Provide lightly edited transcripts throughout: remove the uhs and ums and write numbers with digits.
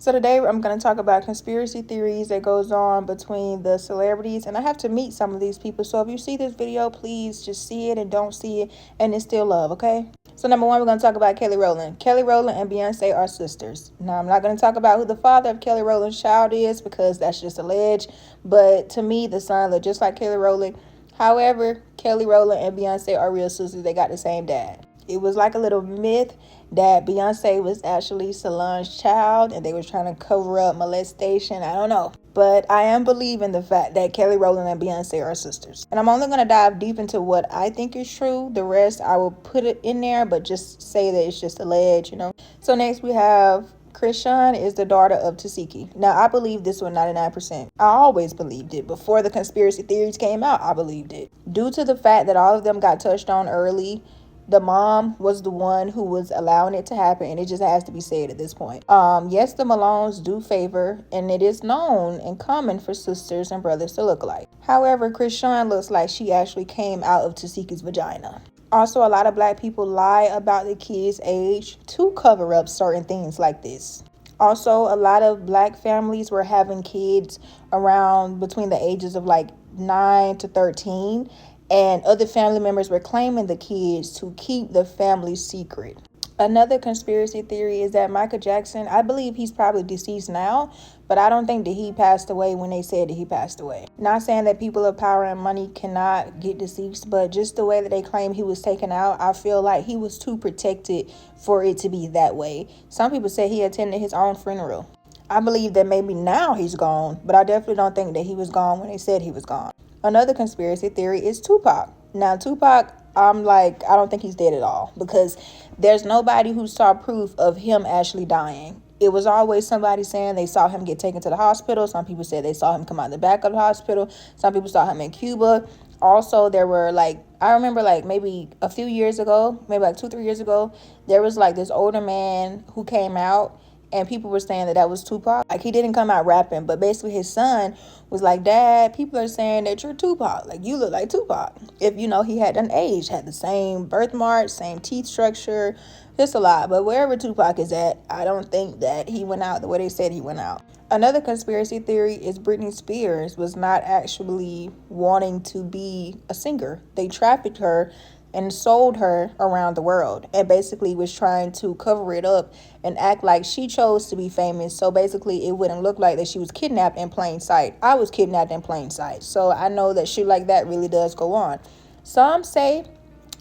So today I'm going to talk about conspiracy theories that goes on between the celebrities, and I have to meet some of these people. So if you see this video, please just see it and don't see it, and it's still love, okay? So number one, we're going to talk about Kelly Rowland. Kelly Rowland and Beyonce are sisters. Now I'm not going to talk about who the father of Kelly Rowland's child is because that's just alleged, but to me the son looked just like Kelly Rowland. However, Kelly Rowland and Beyonce are real sisters. They got the same dad. It was like a little myth that Beyonce was actually Solange's child and they were trying to cover up molestation. I don't know. But I am believing the fact that Kelly Rowland and Beyonce are sisters. And I'm only going to dive deep into what I think is true. The rest, I will put it in there, but just say that it's just alleged. So next we have Krishan is the daughter of Tasiki. Now, I believe this one 99%. I always believed it. Before the conspiracy theories came out, I believed it. Due to the fact that all of them got touched on early, the mom was the one who was allowing it to happen, and it just has to be said at this point. Yes, the Malones do favor, and it is known and common for sisters and brothers to look alike. However, Krishan looks like she actually came out of Tasiki's vagina. Also, a lot of black people lie about the kid's age to cover up certain things like this. Also, a lot of black families were having kids around between the ages of like 9 to 13, and other family members were claiming the kids to keep the family secret. Another conspiracy theory is that Michael Jackson, I believe he's probably deceased now, but I don't think that he passed away when they said that he passed away. Not saying that people of power and money cannot get deceased, but just the way that they claim he was taken out, I feel like he was too protected for it to be that way. Some people say he attended his own funeral. I believe that maybe now he's gone, but I definitely don't think that he was gone when they said he was gone. Another conspiracy theory is Tupac. Now, Tupac, I don't think he's dead at all because there's nobody who saw proof of him actually dying. It was always somebody saying they saw him get taken to the hospital. Some people said they saw him come out the back of the hospital. Some people saw him in Cuba. Also, there were I remember maybe a few years ago, maybe 2-3 years ago, there was this older man who came out and people were saying that was Tupac. He didn't come out rapping, but basically his son was like, Dad, people are saying that you're Tupac. You look like Tupac. If he had an age, had the same birthmark, same teeth structure, just a lot. But wherever Tupac is at, I don't think that he went out the way they said he went out. Another conspiracy theory is Britney Spears was not actually wanting to be a singer. They trafficked her and sold her around the world and basically was trying to cover it up and act like she chose to be famous, so basically it wouldn't look like that she was kidnapped in plain sight. I was kidnapped in plain sight, so I know that shit like that really does go on. Some say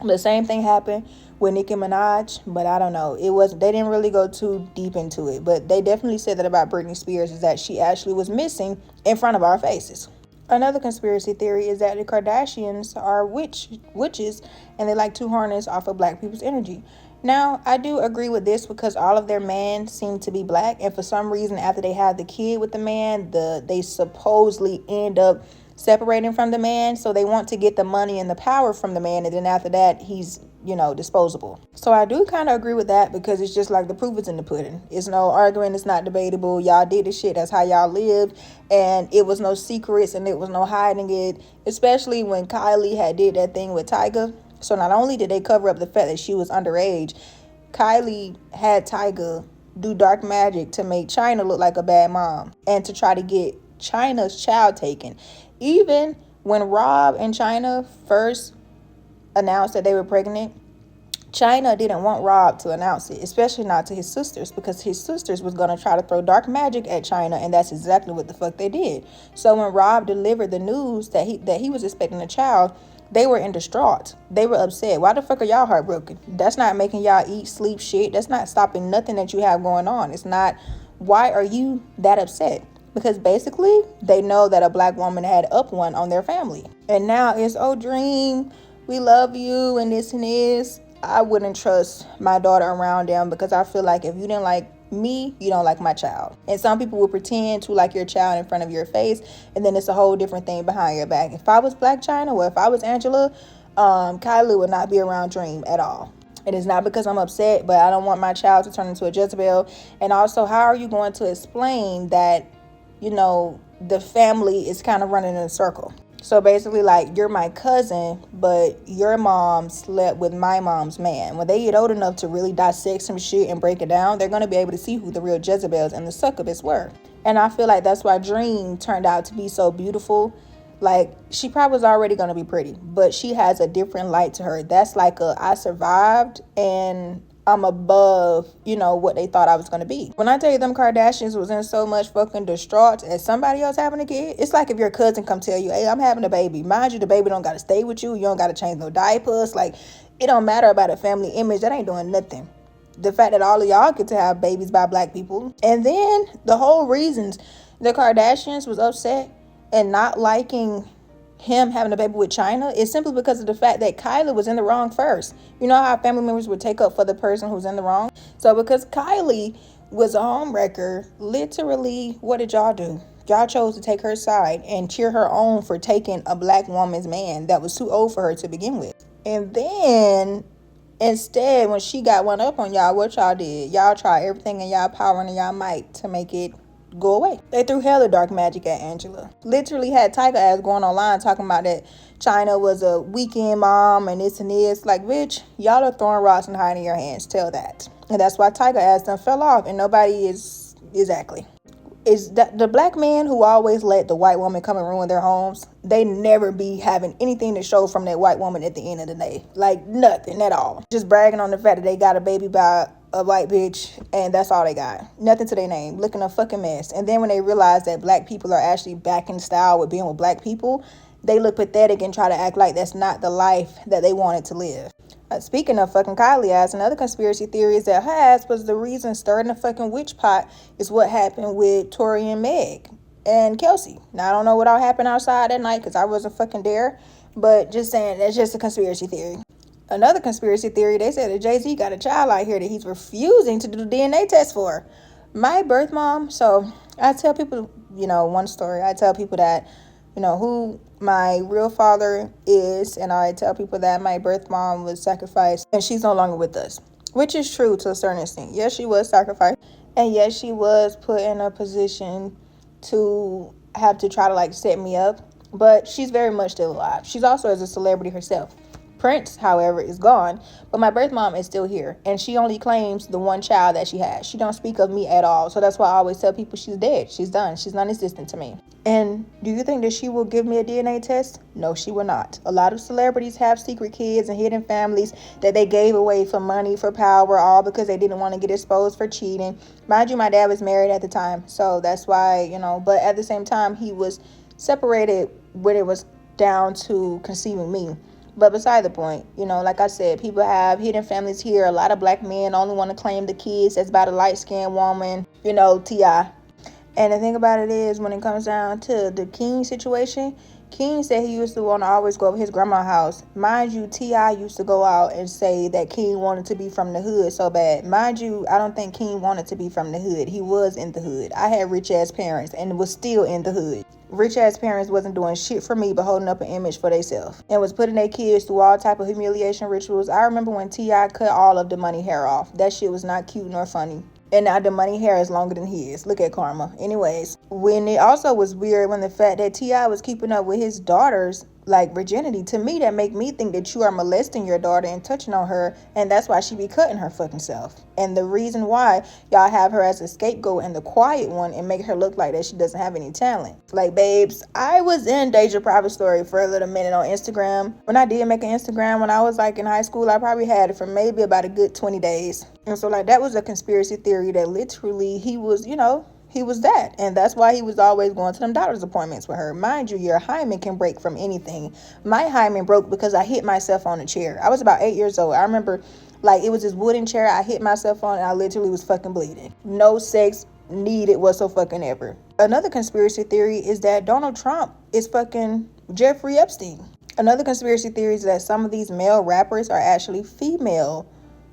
the same thing happened with Nicki Minaj, but I don't know. They didn't really go too deep into it, but they definitely said that about Britney Spears, is that she actually was missing in front of our faces. Another conspiracy theory is that the Kardashians are witches and they like to harness off of black people's energy. Now, I do agree with this because all of their men seem to be black, and for some reason after they have the kid with the man, they supposedly end up separating from the man, so they want to get the money and the power from the man, and then after that he's disposable. So I do kind of agree with that because it's just the proof is in the pudding. It's no arguing, it's not debatable. Y'all did this shit, that's how y'all lived, and it was no secrets and it was no hiding it, especially when Kylie had did that thing with Tyga. So not only did they cover up the fact that she was underage, Kylie had Tyga do dark magic to make China look like a bad mom and to try to get China's child taken. Even when Rob and China first announced that they were pregnant, China didn't want Rob to announce it, especially not to his sisters, because his sisters was going to try to throw dark magic at China, and that's exactly what the fuck they did. So when Rob delivered the news that he was expecting a child, they were in distraught. They were upset. Why the fuck are y'all heartbroken? That's not making y'all eat, sleep, shit. That's not stopping nothing that you have going on. It's not. Why are you that upset? Because basically they know that a black woman had up one on their family, and now it's, oh, Dream, we love you and this and this. I wouldn't trust my daughter around them because I feel like if you didn't like me, you don't like my child. And some people will pretend to like your child in front of your face, and then it's a whole different thing behind your back. If I was Black China, or if I was Angela, Kylie would not be around Dream at all. It is not because I'm upset, but I don't want my child to turn into a Jezebel. And also, how are you going to explain that the family is kind of running in a circle? So basically, like, you're my cousin, but your mom slept with my mom's man. When they get old enough to really dissect some shit and break it down, they're going to be able to see who the real Jezebels and the succubus were. And I feel like that's why Dream turned out to be so beautiful. Like, she probably was already going to be pretty, but she has a different light to her. That's like I survived and I'm above, what they thought I was going to be. When I tell you them Kardashians was in so much fucking distraught as somebody else having a kid, it's like if your cousin come tell you, hey, I'm having a baby. Mind you, the baby don't got to stay with you. You don't got to change no diapers. Like, it don't matter about a family image. That ain't doing nothing. The fact that all of y'all get to have babies by black people. And then the whole reasons the Kardashians was upset and not liking him having a baby with China is simply because of the fact that Kylie was in the wrong first. You know how family members would take up for the person who's in the wrong? So because Kylie was a homewrecker, literally, what did y'all do? Y'all chose to take her side and cheer her on for taking a black woman's man that was too old for her to begin with. And then instead, when she got one up on y'all, what y'all did? Y'all tried everything in y'all power and in y'all might to make it go away. They threw hella dark magic at Angela. Literally had Tiger ass going online talking about that China was a weekend mom and this and this. Like, bitch, y'all are throwing rocks and hiding your hands. Tell that. And that's why Tiger ass done fell off and nobody is exactly. Is that the black man who always let the white woman come and ruin their homes, they never be having anything to show from that white woman at the end of the day. Like, nothing at all. Just bragging on the fact that they got a baby by a white bitch and that's all they got. Nothing to their name. Looking a fucking mess. And then when they realize that black people are actually back in style with being with black people, they look pathetic and try to act like that's not the life that they wanted to live. Speaking of fucking Kylie ass, another conspiracy theory is that her ass was the reason stirring the fucking witch pot is what happened with Tori and Meg and Kelsey. Now, I don't know what all happened outside that night because I wasn't fucking there, but just saying, that's just a conspiracy theory. Another conspiracy theory, they said that Jay-Z got a child out here that he's refusing to do the DNA test for. My birth mom, so I tell people, one story. I tell people that, who my real father is, and I tell people that my birth mom was sacrificed and she's no longer with us, which is true to a certain extent. Yes, she was sacrificed, and yes, she was put in a position to have to try to like set me up, but she's very much still alive. She's also as a celebrity herself. Prince, however, is gone, but my birth mom is still here, and she only claims the one child that she has. She don't speak of me at all, so that's why I always tell people she's dead. She's done. She's non-existent to me. And do you think that she will give me a DNA test? No, she will not. A lot of celebrities have secret kids and hidden families that they gave away for money, for power, all because they didn't want to get exposed for cheating. Mind you, my dad was married at the time, so that's why, but at the same time, he was separated when it was down to conceiving me. But beside the point, like I said, people have hidden families here. A lot of black men only want to claim the kids that's by the light-skinned woman, T.I. And the thing about it is, when it comes down to the King situation, King said he used to want to always go over his grandma's house. Mind you, T.I. used to go out and say that King wanted to be from the hood so bad. Mind you, I don't think King wanted to be from the hood. He was in the hood. I had rich-ass parents and was still in the hood. Rich-ass parents wasn't doing shit for me but holding up an image for themselves and was putting their kids through all type of humiliation rituals. I remember when T.I. cut all of the money hair off. That shit was not cute nor funny. And now the money hair is longer than his. Look at karma. Anyways, when it also was weird when the fact that T.I. was keeping up with his daughter's like virginity, to me that make me think that you are molesting your daughter and touching on her, and that's why she be cutting her fucking self. And the reason why y'all have her as a scapegoat and the quiet one and make her look like that she doesn't have any talent. Like, babes, I was in Deja Private Story for a little minute on Instagram. When I did make an Instagram when I was like in high school, I probably had it for maybe about a good 20 days. And so like that was a conspiracy theory that literally he was, he was that. And that's why he was always going to them doctor's appointments with her. Mind you, your hymen can break from anything. My hymen broke because I hit myself on a chair. I was about 8 years old. I remember like it was this wooden chair I hit myself on and I literally was fucking bleeding. No sex needed whatsoever. Another conspiracy theory is that Donald Trump is fucking Jeffrey Epstein. Another conspiracy theory is that some of these male rappers are actually female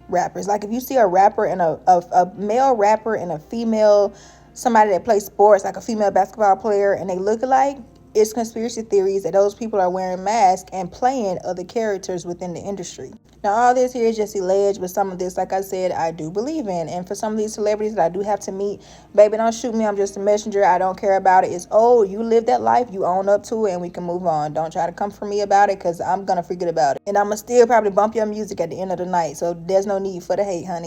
rappers. Like if you see a rapper and a male rapper and a female, somebody that plays sports, like a female basketball player, and they look alike, it's conspiracy theories that those people are wearing masks and playing other characters within the industry. Now, all this here is just alleged, but some of this, like I said, I do believe in. And for some of these celebrities that I do have to meet, baby, don't shoot me. I'm just a messenger. I don't care about it. It's, oh, you live that life, you own up to it, and we can move on. Don't try to come for me about it, because I'm going to forget about it. And I'm going to still probably bump your music at the end of the night. So there's no need for the hate, honey.